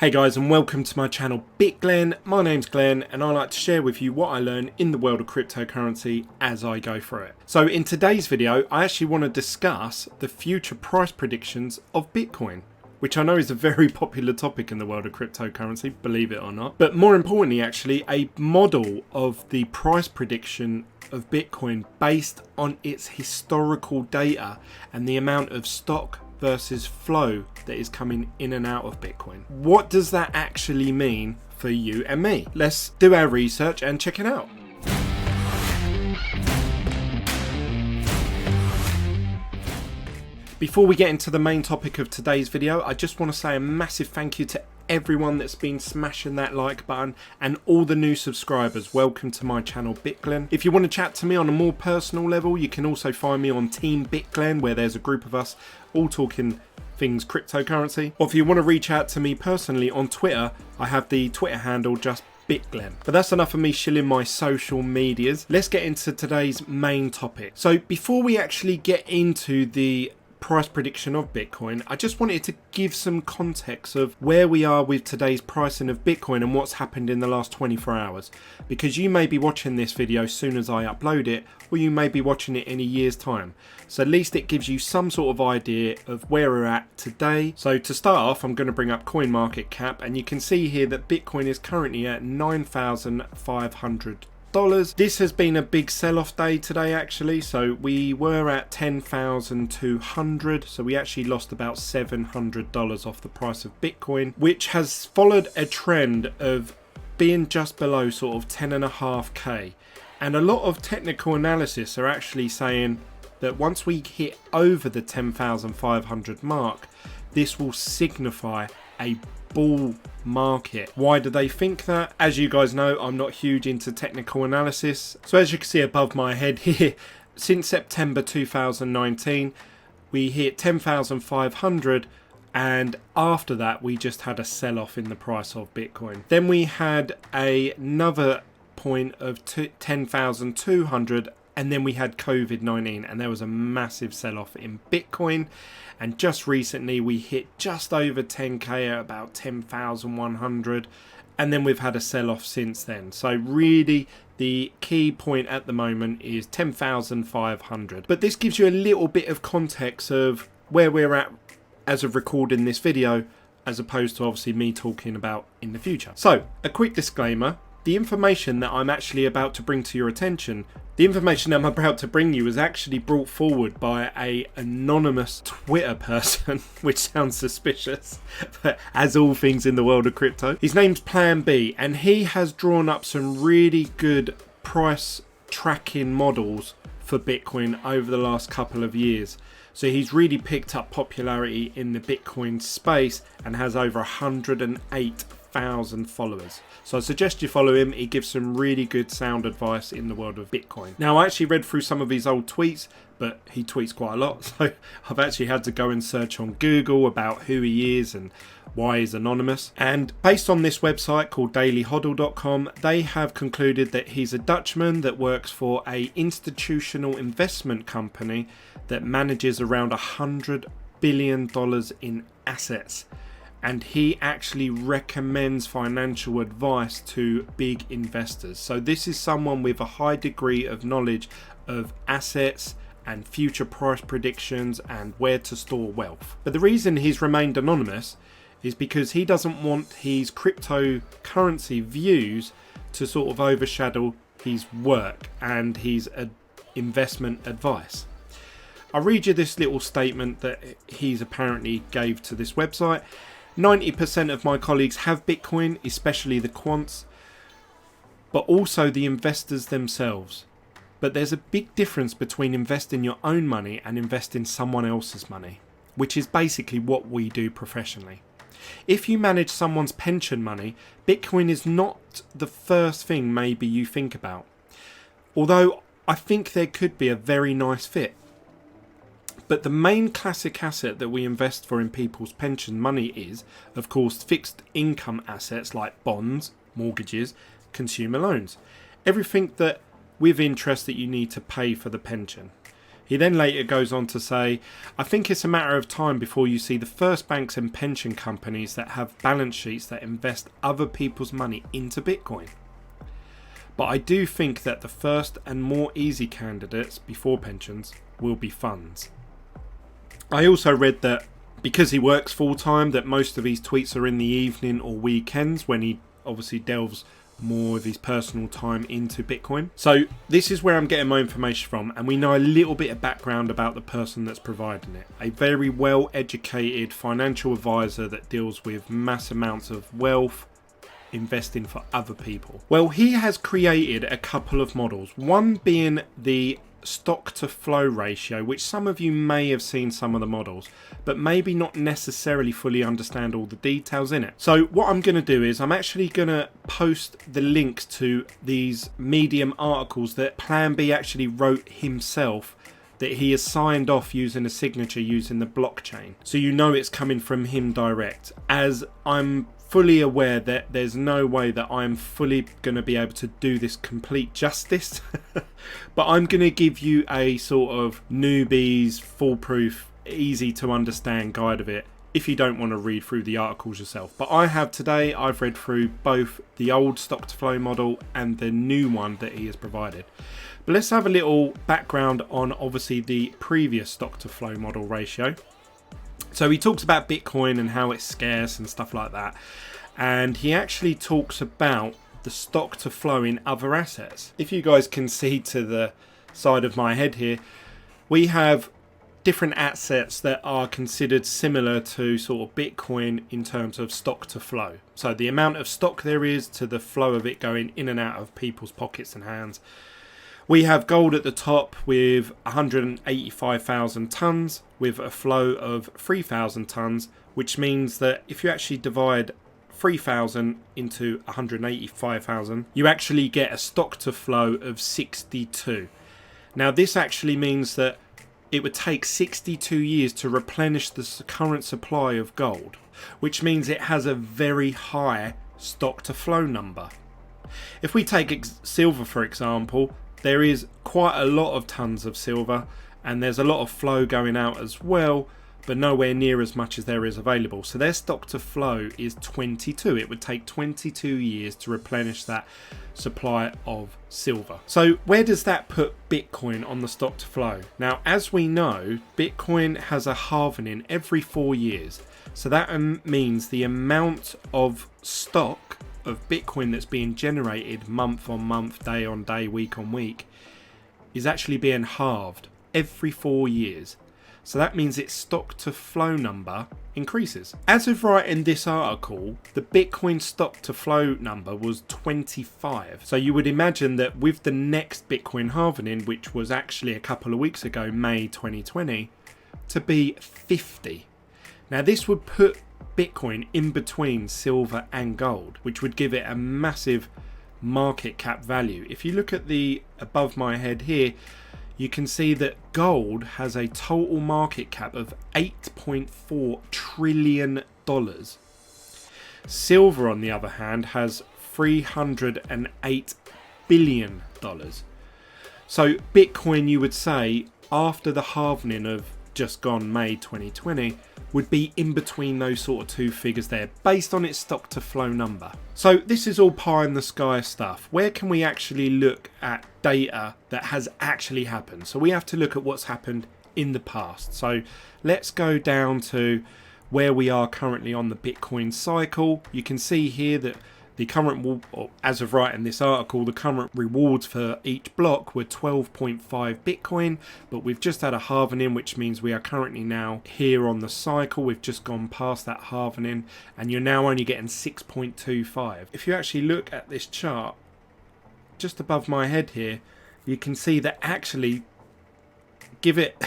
Hey guys, and welcome to my channel BitGlenn. My name's Glenn and I like to share with you what I learn in the world of cryptocurrency as I go through it. So in today's video I actually want to discuss the future price predictions of Bitcoin, which I know is a very popular topic in the world of cryptocurrency, believe it or not. But more importantly, actually, a model of the price prediction of Bitcoin based on its historical data and the amount of stock versus flow that is coming in and out of Bitcoin. What does that actually mean for you and me? Let's do our research and check it out. Before we get into the main topic of today's video, I just want to say a massive thank you to everyone that's been smashing that like button and all the new subscribers. Welcome to my channel BitGlenn. If you want to chat to me on a more personal level, you can also find me on Team BitGlenn, where there's a group of us all talking things cryptocurrency. Or if you want to reach out to me personally on Twitter, I have the Twitter handle just BitGlenn. But that's enough of me shilling my social medias. Let's get into today's main topic. So before we actually get into the price prediction of Bitcoin, I just wanted to give some context of where we are with today's pricing of Bitcoin and what's happened in the last 24 hours. Because you may be watching this video as soon as I upload it, or you may be watching it in a year's time. So at least it gives you some sort of idea of where we're at today. So to start off, I'm going to bring up CoinMarketCap, and you can see here that Bitcoin is currently at $9,500. This has been a big sell-off day today actually, so we were at 10,200, so we actually lost about $700 off the price of Bitcoin, which has followed a trend of being just below sort of 10.5k, and a lot of technical analysis are actually saying that once we hit over the 10,500 mark, this will signify a bull market. Why do they think that? As you guys know, I'm not huge into technical analysis. So as you can see above my head here, since September 2019, we hit 10,500, and after that we just had a sell-off in the price of Bitcoin. Then we had another point of 10,200, and then we had COVID-19, and there was a massive sell-off in Bitcoin. And just recently we hit just over 10k at about 10,100, and then we've had a sell-off since then. So really the key point at the moment is 10,500. But this gives you a little bit of context of where we're at as of recording this video, as opposed to obviously me talking about in the future. So a quick disclaimer: the information that I'm actually about to bring to your attention, the information that I'm about to bring you, was actually brought forward by a anonymous Twitter person, which sounds suspicious, but as all things in the world of crypto. His name's Plan B, and he has drawn up some really good price tracking models for Bitcoin over the last couple of years. So he's really picked up popularity in the Bitcoin space and has over 108,000 followers. So I suggest you follow him. He gives some really good sound advice in the world of Bitcoin. Now, I actually read through some of his old tweets, but he tweets quite a lot, so I've actually had to go and search on Google about who he is and why he's anonymous. And based on this website called dailyhodl.com, they have concluded that he's a Dutchman that works for a institutional investment company that manages around $100 billion in assets. And he actually recommends financial advice to big investors. So this is someone with a high degree of knowledge of assets and future price predictions and where to store wealth. But the reason he's remained anonymous is because he doesn't want his cryptocurrency views to sort of overshadow his work and his investment advice. I'll read you this little statement that he's apparently gave to this website. 90% of my colleagues have Bitcoin, especially the quants, but also the investors themselves. But there's a big difference between investing your own money and investing someone else's money, which is basically what we do professionally. If you manage someone's pension money, Bitcoin is not the first thing maybe you think about. Although I think there could be a very nice fit. But the main classic asset that we invest for in people's pension money is, of course, fixed income assets like bonds, mortgages, consumer loans. Everything that with interest that you need to pay for the pension. He then later goes on to say, I think it's a matter of time before you see the first banks and pension companies that have balance sheets that invest other people's money into Bitcoin. But I do think that the first and more easy candidates before pensions will be funds. I also read that because he works full time, that most of his tweets are in the evening or weekends when he obviously delves more of his personal time into Bitcoin. So this is where I'm getting my information from, and we know a little bit of background about the person that's providing it. A very well educated financial advisor that deals with mass amounts of wealth, investing for other people. Well, he has created a couple of models, one being the stock to flow ratio, which some of you may have seen some of the models, but maybe not necessarily fully understand all the details in it. So what I'm going to do is I'm actually going to post the links to these Medium articles that Plan B actually wrote himself, that he has signed off using a signature using the blockchain, so you know it's coming from him direct, as I'm fully aware that there's no way that I'm fully going to be able to do this complete justice. But I'm going to give you a sort of newbie's foolproof, easy to understand guide of it if you don't want to read through the articles yourself. But I've read through both the old stock to flow model and the new one that he has provided. But let's have a little background on obviously the previous stock to flow model ratio. So he talks about Bitcoin and how it's scarce and stuff like that. And he actually talks about the stock to flow in other assets. If you guys can see to the side of my head here, we have different assets that are considered similar to sort of Bitcoin in terms of stock to flow. So the amount of stock there is to the flow of it going in and out of people's pockets and hands. We have gold at the top with 185,000 tons with a flow of 3,000 tons, which means that if you actually divide 3,000 into 185,000, you actually get a stock to flow of 62. Now this actually means that it would take 62 years to replenish the current supply of gold, which means it has a very high stock to flow number. If we take silver for example, there is quite a lot of tons of silver and there's a lot of flow going out as well, but nowhere near as much as there is available. So their stock to flow is 22. It would take 22 years to replenish that supply of silver. So where does that put Bitcoin on the stock to flow? Now, as we know, Bitcoin has a halvening every 4 years. So that means the amount of stock of Bitcoin that's being generated month on month, day on day, week on week is actually being halved every 4 years. So that means its stock to flow number increases. As of writing this article, the Bitcoin stock to flow number was 25. So you would imagine that with the next Bitcoin halvening, which was actually a couple of weeks ago, May 2020, to be 50. Now this would put Bitcoin in between silver and gold, which would give it a massive market cap value. If you look at the above my head here, you can see that gold has a total market cap of $8.4 trillion. Silver, on the other hand, has $308 billion. So Bitcoin, you would say, after the halvening of just gone May 2020, would be in between those sort of two figures there, based on its stock to flow number. So this is all pie in the sky stuff. Where can we actually look at data that has actually happened? So we have to look at what's happened in the past. So let's go down to where we are currently on the Bitcoin cycle. You can see here that the current, as of writing this article, the current rewards for each block were 12.5 Bitcoin, but we've just had a halvening, which means we are currently now here on the cycle. We've just gone past that halvening, and you're now only getting 6.25. If you actually look at this chart, just above my head here, you can see that actually, give it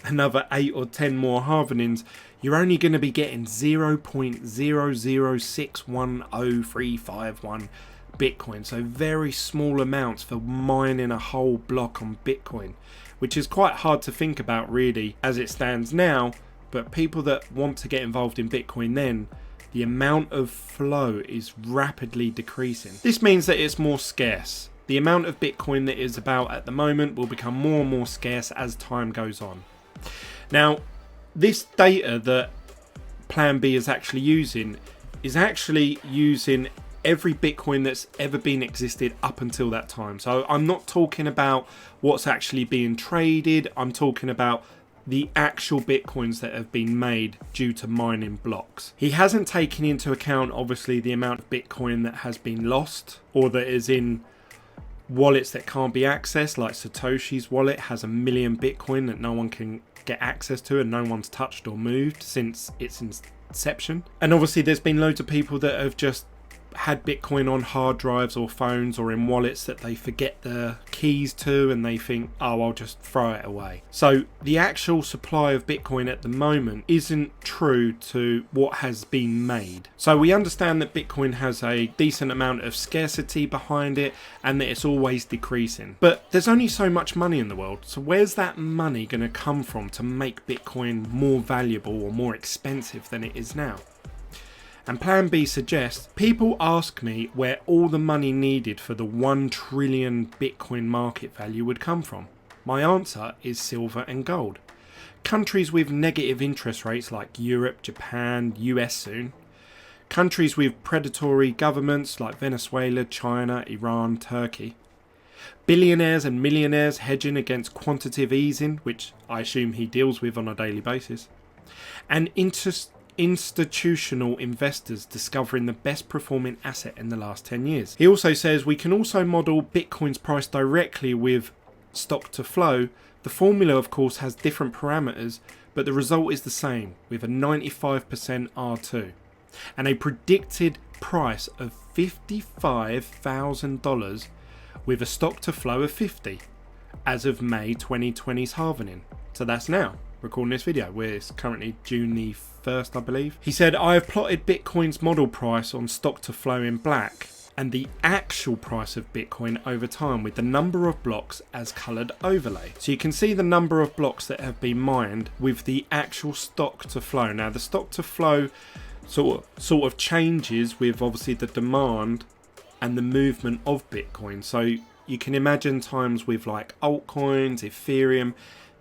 another 8 or 10 more halvenings, you're only going to be getting 0.006103351 Bitcoin. So very small amounts for mining a whole block on Bitcoin, which is quite hard to think about really as it stands now. But people that want to get involved in Bitcoin, then the amount of flow is rapidly decreasing. This means that it's more scarce. The amount of Bitcoin that is about at the moment will become more and more scarce as time goes on. Now, this data that Plan B is actually using every Bitcoin that's ever been existed up until that time. So I'm not talking about what's actually being traded. I'm talking about the actual Bitcoins that have been made due to mining blocks. He hasn't taken into account, obviously, the amount of Bitcoin that has been lost or that is in wallets that can't be accessed, like Satoshi's wallet has 1 million Bitcoin that no one can get access to and no one's touched or moved since its inception. And obviously there's been loads of people that have just had Bitcoin on hard drives or phones or in wallets that they forget the keys to and they think, oh, I'll just throw it away. So the actual supply of Bitcoin at the moment isn't true to what has been made. So we understand that Bitcoin has a decent amount of scarcity behind it and that it's always decreasing. But there's only so much money in the world. So where's that money going to come from to make Bitcoin more valuable or more expensive than it is now? And Plan B suggests, people ask me where all the money needed for the 1 trillion Bitcoin market value would come from. My answer is silver and gold. Countries with negative interest rates like Europe, Japan, US soon. Countries with predatory governments like Venezuela, China, Iran, Turkey. Billionaires and millionaires hedging against quantitative easing, which I assume he deals with on a daily basis. And institutional investors discovering the best performing asset in the last 10 years. He also says we can also model Bitcoin's price directly with stock to flow. The formula, of course, has different parameters, but the result is the same with a 95% R2 and a predicted price of $55,000 with a stock to flow of 50 as of May 2020's halvening. So that's now. Recording this video, where it's currently June the 1st, I believe. He said, I have plotted Bitcoin's model price on stock to flow in black and the actual price of Bitcoin over time with the number of blocks as coloured overlay. So you can see the number of blocks that have been mined with the actual stock to flow. Now the stock to flow sort of changes with obviously the demand and the movement of Bitcoin. So you can imagine times with like altcoins, Ethereum,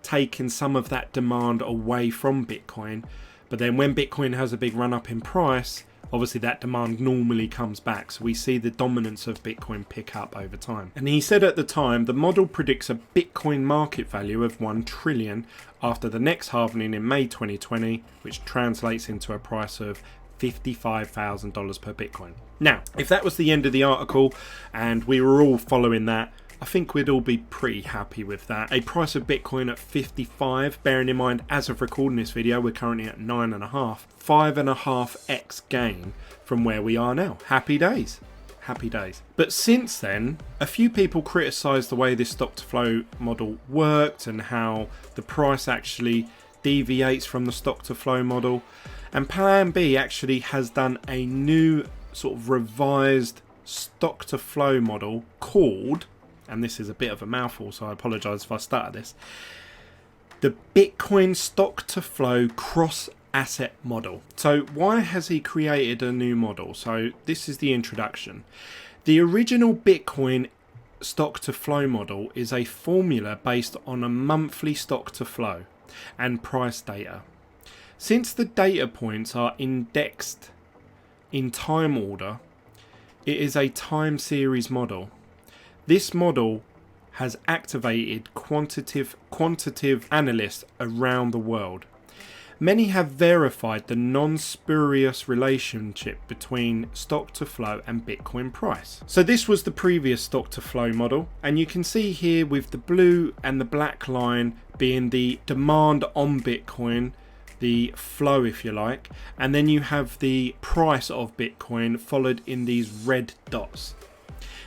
taking some of that demand away from Bitcoin, but then when Bitcoin has a big run up in price, obviously that demand normally comes back, so we see the dominance of Bitcoin pick up over time. And he said at the time the model predicts a Bitcoin market value of 1 trillion after the next halvening in May 2020, which translates into a price of $55,000 per Bitcoin. Now, if that was the end of the article and we were all following that, I think we'd all be pretty happy with that. A price of Bitcoin at 55, bearing in mind as of recording this video we're currently at 9.5, 5.5x gain from where we are now. Happy days. Happy days. But since then, a few people criticised the way this stock to flow model worked and how the price actually deviates from the stock to flow model. And Plan B actually has done a new sort of revised stock to flow model called, and this is a bit of a mouthful, so I apologise if I stutter this, the Bitcoin stock to flow cross asset model. So why has he created a new model? So this is the introduction. The original Bitcoin stock to flow model is a formula based on a monthly stock to flow and price data. Since the data points are indexed in time order, it is a time series model. This model has activated quantitative analysts around the world. Many have verified the non-spurious relationship between stock to flow and Bitcoin price. So this was the previous stock to flow model, and you can see here with the blue and the black line being the demand on Bitcoin, the flow if you like, and then you have the price of Bitcoin followed in these red dots.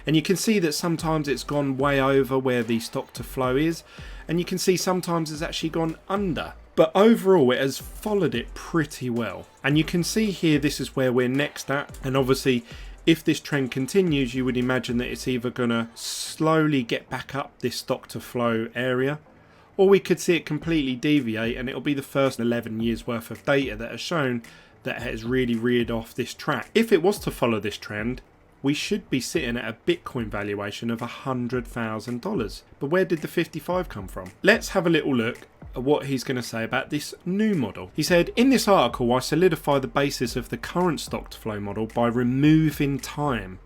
And you can see that sometimes it's gone way over where the stock to flow is, and you can see sometimes it's actually gone under. But overall it has followed it pretty well. And you can see here this is where we're next at, and obviously if this trend continues you would imagine that it's either going to slowly get back up this stock to flow area, or we could see it completely deviate and it'll be the first 11 years worth of data that has shown that it has really reared off this track. If it was to follow this trend, we should be sitting at a Bitcoin valuation of $100,000. But where did the 55 come from? Let's have a little look at what he's going to say about this new model. He said, in this article, I solidify the basis of the current stock to flow model by removing time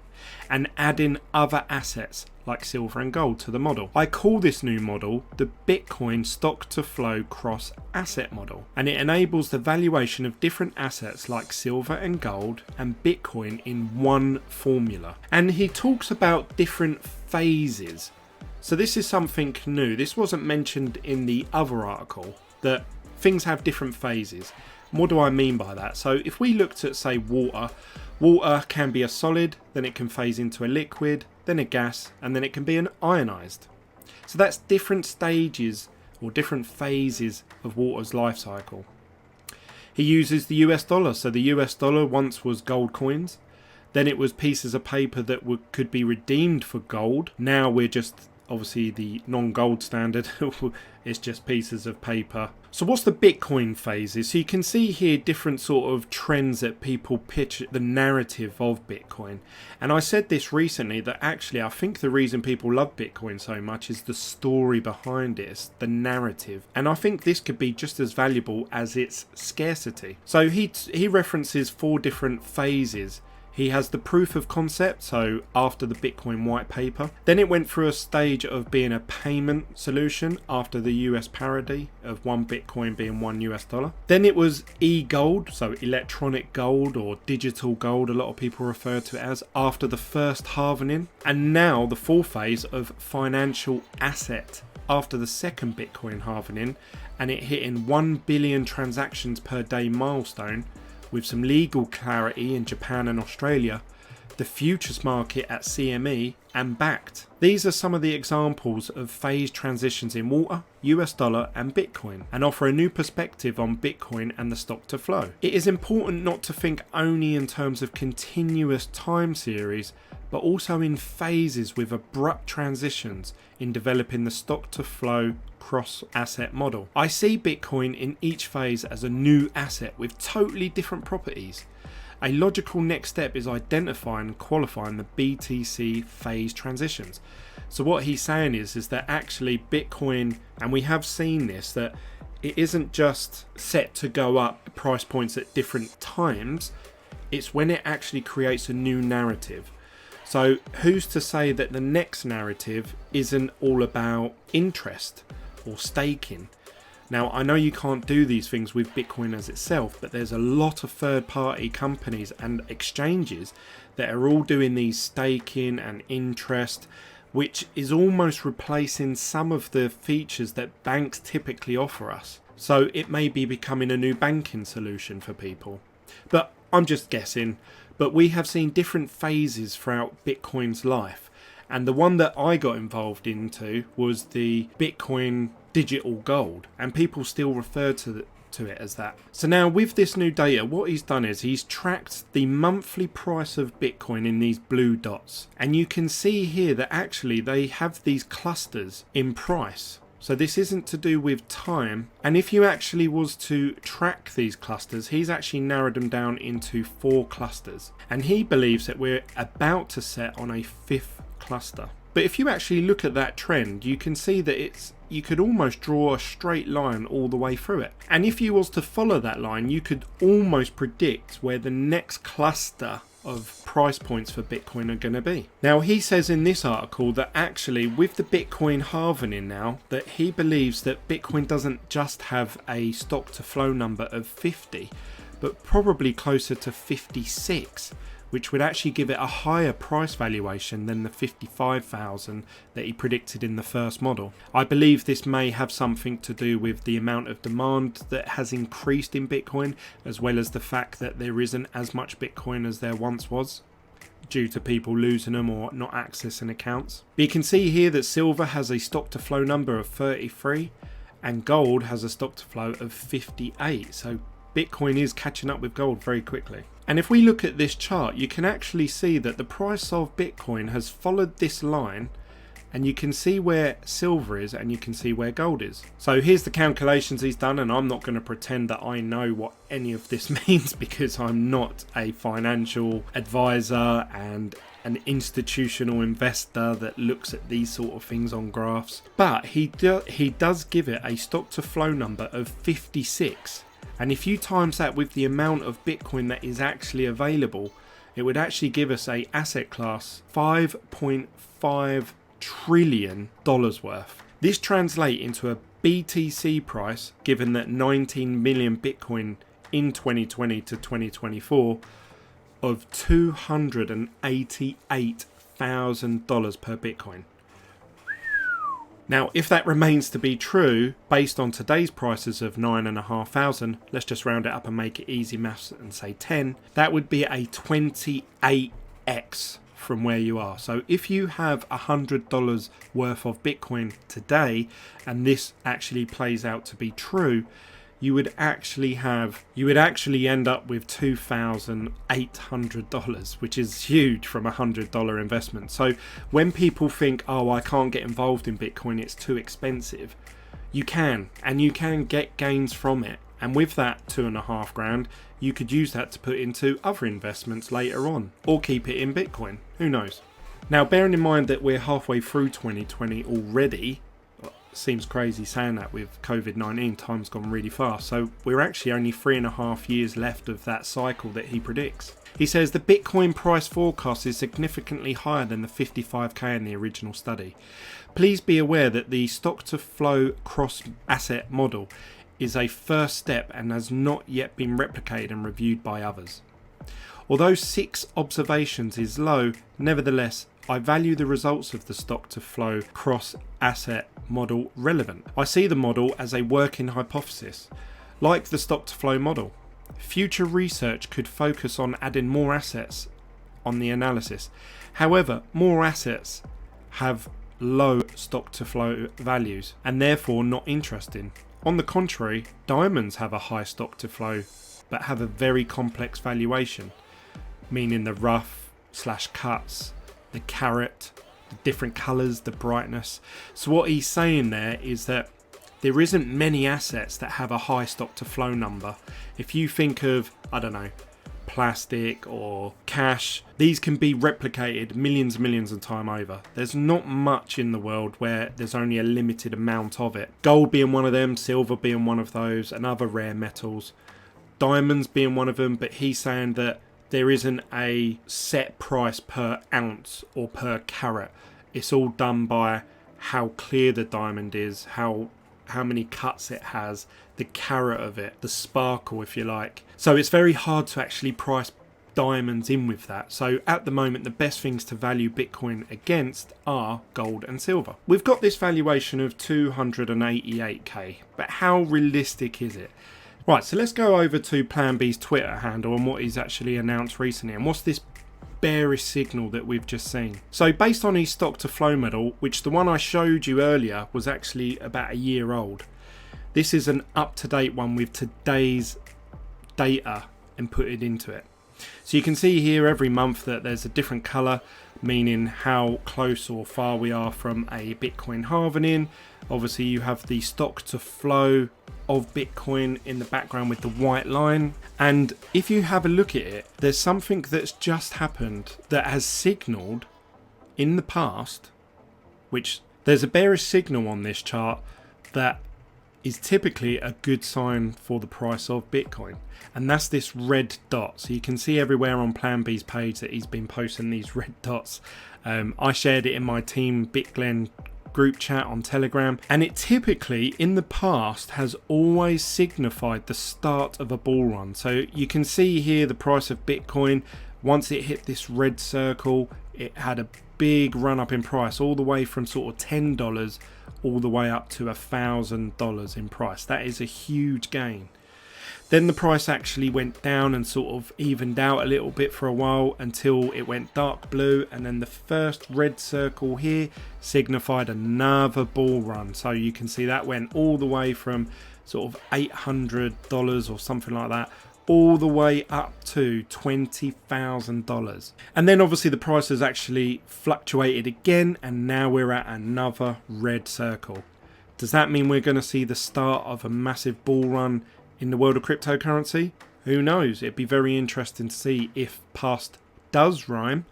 and adding other assets like silver and gold to the model. I call this new model the Bitcoin stock to flow cross asset model, and it enables the valuation of different assets like silver and gold and Bitcoin in one formula. And he talks about different phases. So this is something new. This wasn't mentioned in the other article, that things have different phases. What do I mean by that? So if we looked at, say, water can be a solid, then it can phase into a liquid, then a gas, and then it can be an ionized. So that's different stages or different phases of water's life cycle. He uses the US dollar. So the US dollar once was gold coins, then it was pieces of paper that could be redeemed for gold. Now we're just, obviously, the non-gold standard. It's just pieces of paper. So what's the Bitcoin phases? So you can see here different sort of trends that people pitch the narrative of Bitcoin. And I said this recently, that actually I think the reason people love Bitcoin so much is the story behind it, it's the narrative. And I think this could be just as valuable as its scarcity. So he references 4 different phases. He has the proof of concept, so after the Bitcoin white paper. Then it went through a stage of being a payment solution after the US parity of 1 Bitcoin being $1 US. Then it was e-gold, so electronic gold or digital gold, a lot of people refer to it as, after the first halvening. And now the 4th phase of financial asset after the 2nd Bitcoin halvening, and it hitting 1 billion transactions per day milestone, with some legal clarity in Japan and Australia, the futures market at CME, and backed. These are some of the examples of phase transitions in water, US dollar and Bitcoin, and offer a new perspective on Bitcoin and the stock to flow. It is important not to think only in terms of continuous time series, but also in phases with abrupt transitions in developing the stock to flow cross asset model. I see Bitcoin in each phase as a new asset with totally different properties. A logical next step is identifying and qualifying the BTC phase transitions. So what he's saying is that actually Bitcoin, and we have seen this, that it isn't just set to go up price points at different times, it's when it actually creates a new narrative. So who's to say that the next narrative isn't all about interest or staking? Now, I know you can't do these things with Bitcoin as itself, but there's a lot of third-party companies and exchanges that are all doing these staking and interest, which is almost replacing some of the features that banks typically offer us. So it may be becoming a new banking solution for people. But I'm just guessing. But we have seen different phases throughout Bitcoin's life. And the one that I got involved into was the Bitcoin digital gold, and people still refer to it as that. So now with this new data, what he's done is he's tracked the monthly price of Bitcoin in these blue dots, and you can see here that actually they have these clusters in price. So this isn't to do with time, and if you actually was to track these clusters, he's actually narrowed them down into 4 clusters, and he believes that we're about to set on a 5th cluster. But if you actually look at that trend, you can see that you could almost draw a straight line all the way through it. And if you was to follow that line, you could almost predict where the next cluster of price points for Bitcoin are going to be. Now, he says in this article that actually with the Bitcoin halvening now, that he believes that Bitcoin doesn't just have a stock to flow number of 50, but probably closer to 56. Which would actually give it a higher price valuation than the 55,000 that he predicted in the first model. I believe this may have something to do with the amount of demand that has increased in Bitcoin, as well as the fact that there isn't as much Bitcoin as there once was, due to people losing them or not accessing accounts. But you can see here that silver has a stock to flow number of 33 and gold has a stock to flow of 58. So Bitcoin is catching up with gold very quickly. And if we look at this chart, you can actually see that the price of Bitcoin has followed this line and you can see where silver is and you can see where gold is. So here's the calculations he's done, and I'm not going to pretend that I know what any of this means because I'm not a financial advisor and an institutional investor that looks at these sort of things on graphs. But he does give it a stock to flow number of 56, and if you times that with the amount of Bitcoin that is actually available, it would actually give us a asset class $5.5 trillion worth. This translates into a BTC price, given that 19 million Bitcoin in 2020 to 2024, of $288,000 per Bitcoin. Now, if that remains to be true, based on today's prices of 9,500, let's just round it up and make it easy maths and say 10, that would be a 28x from where you are. So if you have $100 worth of Bitcoin today, and this actually plays out to be true, you would actually end up with $2,800, which is huge from a $100 investment. So when people think, oh, I can't get involved in Bitcoin, it's too expensive, you can, and you can get gains from it. And with that 2.5 grand, you could use that to put into other investments later on, or keep it in Bitcoin, who knows. Now, bearing in mind that we're halfway through 2020 already, seems crazy saying that with COVID-19, time's gone really fast. So we're actually only 3.5 years left of that cycle that he predicts. He says the Bitcoin price forecast is significantly higher than the 55k in the original study. Please be aware that the stock to flow cross asset model is a first step and has not yet been replicated and reviewed by others. Although 6 observations is low, nevertheless, I value the results of the stock to flow cross asset model relevant. I see the model as a working hypothesis. Like the stock to flow model, future research could focus on adding more assets on the analysis. However, more assets have low stock to flow values and therefore not interesting. On the contrary, diamonds have a high stock to flow but have a very complex valuation, meaning the rough/cuts, the carat, the different colours, the brightness. So what he's saying there is that there isn't many assets that have a high stock to flow number. If you think of, I don't know, plastic or cash, these can be replicated millions of times over. There's not much in the world where there's only a limited amount of it. Gold being one of them, silver being one of those, and other rare metals. Diamonds being one of them, but he's saying that there isn't a set price per ounce or per carat. It's all done by how clear the diamond is, how many cuts it has, the carat of it, the sparkle, if you like. So it's very hard to actually price diamonds in with that. So at the moment, the best things to value Bitcoin against are gold and silver. We've got this valuation of 288k, but how realistic is it? Right, so let's go over to Plan B's Twitter handle and what he's actually announced recently, and what's this bearish signal that we've just seen. So based on his stock to flow model, which the one I showed you earlier was actually about a year old, this is an up-to-date one with today's data inputted into it. So you can see here every month that there's a different color, meaning how close or far we are from a Bitcoin halvening. Obviously you have the stock to flow of Bitcoin in the background with the white line, and if you have a look at it, there's something that's just happened that has signaled in the past, which there's a bearish signal on this chart that is typically a good sign for the price of Bitcoin, and that's this red dot. So you can see everywhere on Plan B's page that he's been posting these red dots. I shared it in my team BitGlen group chat on Telegram, and it typically in the past has always signified the start of a bull run. So you can see here the price of Bitcoin, once it hit this red circle, it had a big run up in price, all the way from sort of $10 all the way up to $1,000 in price. That is a huge gain. Then the price actually went down and sort of evened out a little bit for a while until it went dark blue, and then the first red circle here signified another bull run. So you can see that went all the way from sort of $800 or something like that all the way up to $20,000. And then obviously the price has actually fluctuated again, and now we're at another red circle. Does that mean we're going to see the start of a massive bull run in the world of cryptocurrency? Who knows? It'd be very interesting to see if past does rhyme.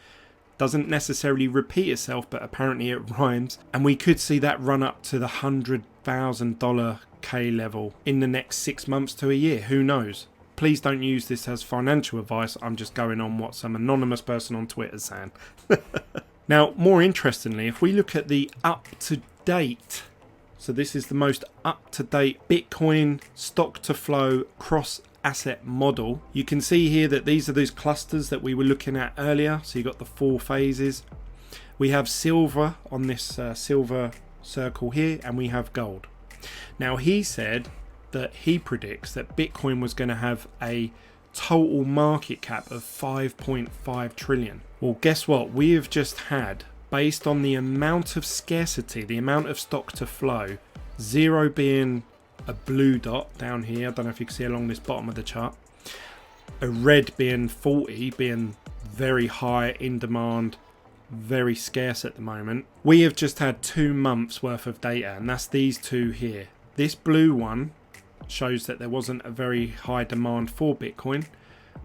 Doesn't necessarily repeat itself, but apparently it rhymes, and we could see that run up to the $100,000 K level in the next 6 months to a year. Who knows? Please don't use this as financial advice. I'm just going on what some anonymous person on Twitter is saying. Now, more interestingly, if we look at the up-to-date, so this is the most up-to-date Bitcoin stock-to-flow cross-asset model, you can see here that these are those clusters that we were looking at earlier. So you got the 4 phases. We have silver on this silver circle here, and we have gold. Now, he said that he predicts that Bitcoin was going to have a total market cap of 5.5 trillion. Well, guess what? We have just had, based on the amount of scarcity, the amount of stock to flow, 0 being a blue dot down here, I don't know if you can see along this bottom of the chart, a red being 40, being very high in demand, very scarce at the moment. We have just had 2 months worth of data, and that's these two here. This blue one shows that there wasn't a very high demand for Bitcoin,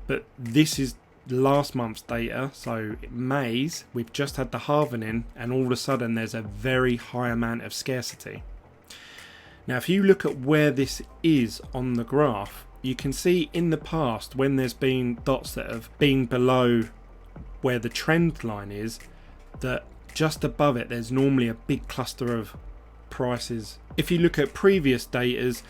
but this is last month's data, so May's, we've just had the halving in, and all of a sudden there's a very high amount of scarcity. Now, if you look at where this is on the graph, you can see in the past when there's been dots that have been below where the trend line is, that just above it there's normally a big cluster of prices. If you look at previous datas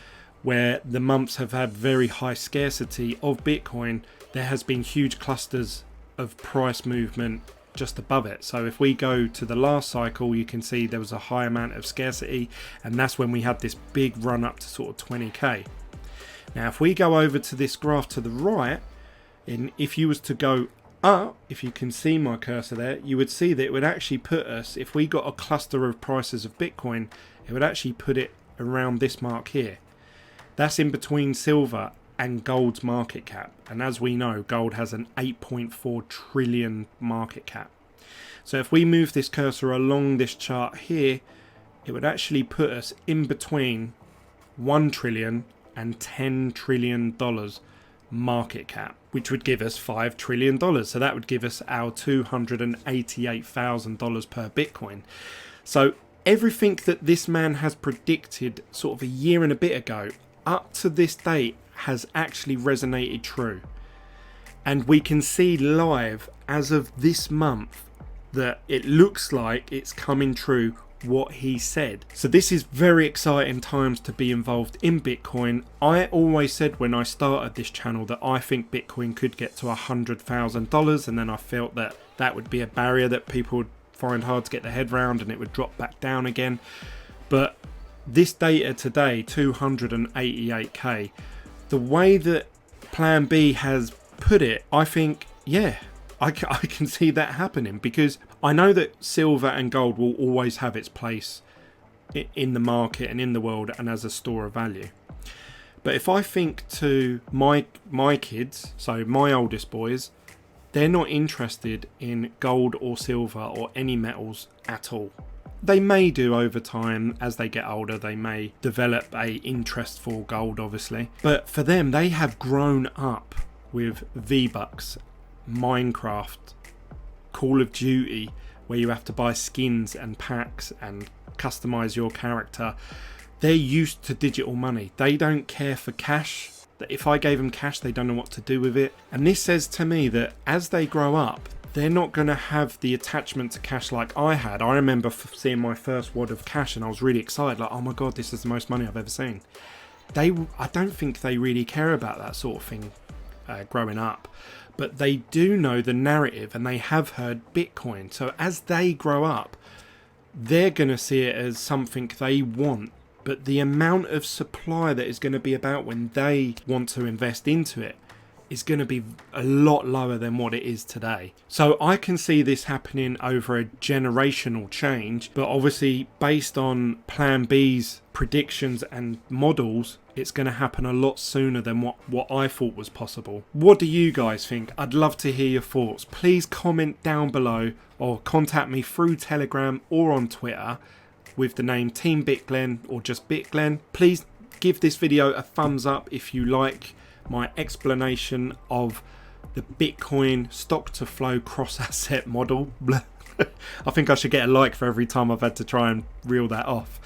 where the months have had very high scarcity of Bitcoin, there has been huge clusters of price movement just above it. So if we go to the last cycle, you can see there was a high amount of scarcity, and that's when we had this big run up to sort of 20k. Now, if we go over to this graph to the right, and if you was to go up, if you can see my cursor there, you would see that it would actually put us, if we got a cluster of prices of Bitcoin, it would actually put it around this mark here. That's in between silver and gold's market cap, and as we know, gold has an 8.4 trillion market cap. So if we move this cursor along this chart here, it would actually put us in between 1 trillion and $10 trillion market cap, which would give us $5 trillion. So that would give us our $288,000 per Bitcoin. So everything that this man has predicted sort of a year and a bit ago up to this date has actually resonated true, and we can see live as of this month that it looks like it's coming true what he said. So this is very exciting times to be involved in Bitcoin. I always said when I started this channel that I think Bitcoin could get to $100,000, and then I felt that that would be a barrier that people would find hard to get their head around, and it would drop back down again. But this data today, 288k, the way that Plan B has put it, I think, yeah, I can see that happening, because I know that silver and gold will always have its place in the market and in the world and as a store of value. But if I think to my kids, so my oldest boys, they're not interested in gold or silver or any metals at all. They may do over time as they get older, they may develop a interest for gold obviously, but for them, they have grown up with V-Bucks, Minecraft, Call of Duty, where you have to buy skins and packs and customize your character. They're used to digital money. They don't care for cash. If I gave them cash, they don't know what to do with it. And this says to me that as they grow up, they're not going to have the attachment to cash like I had. I remember seeing my first wad of cash and I was really excited, like, oh my god, this is the most money I've ever seen. I don't think they really care about that sort of thing growing up, but they do know the narrative and they have heard Bitcoin. So as they grow up, they're going to see it as something they want, but the amount of supply that is going to be about when they want to invest into it is going to be a lot lower than what it is today. So I can see this happening over a generational change, but obviously based on Plan B's predictions and models, it's going to happen a lot sooner than what I thought was possible. What do you guys think? I'd love to hear your thoughts. Please comment down below or contact me through Telegram or on Twitter with the name Team BitGlen or just BitGlen. Please give this video a thumbs up if you like my explanation of the Bitcoin stock to flow cross asset model. I think I should get a like for every time I've had to try and reel that off.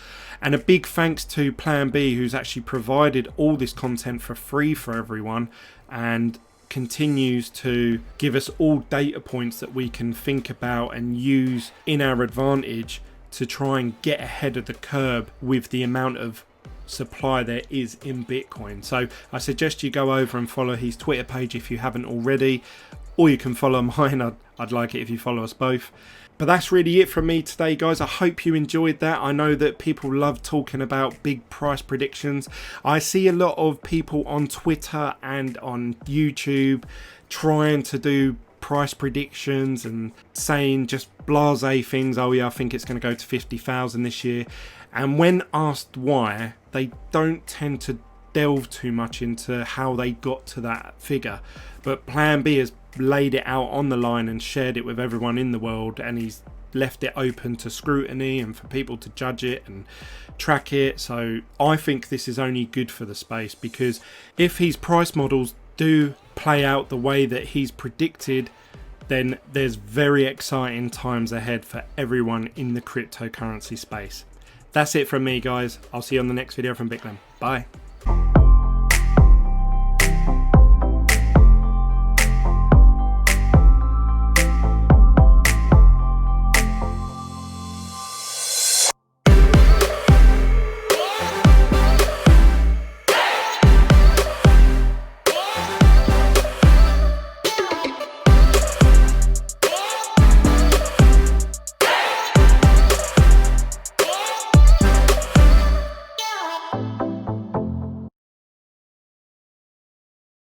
And a big thanks to Plan B, who's actually provided all this content for free for everyone and continues to give us all data points that we can think about and use in our advantage to try and get ahead of the curve with the amount of supply there is in Bitcoin. So I suggest you go over and follow his Twitter page if you haven't already, or you can follow mine. I'd like it if you follow us both. But that's really it from me today, guys. I hope you enjoyed that. I know that people love talking about big price predictions. I see a lot of people on Twitter and on YouTube trying to do price predictions and saying just blasé things. Oh yeah, I think it's going to go to 50,000 this year. And when asked why, they don't tend to delve too much into how they got to that figure. But Plan B has laid it out on the line and shared it with everyone in the world, and he's left it open to scrutiny and for people to judge it and track it. So I think this is only good for the space, because if his price models do play out the way that he's predicted, then there's very exciting times ahead for everyone in the cryptocurrency space. That's it from me, guys. I'll see you on the next video from BitGlen. Bye.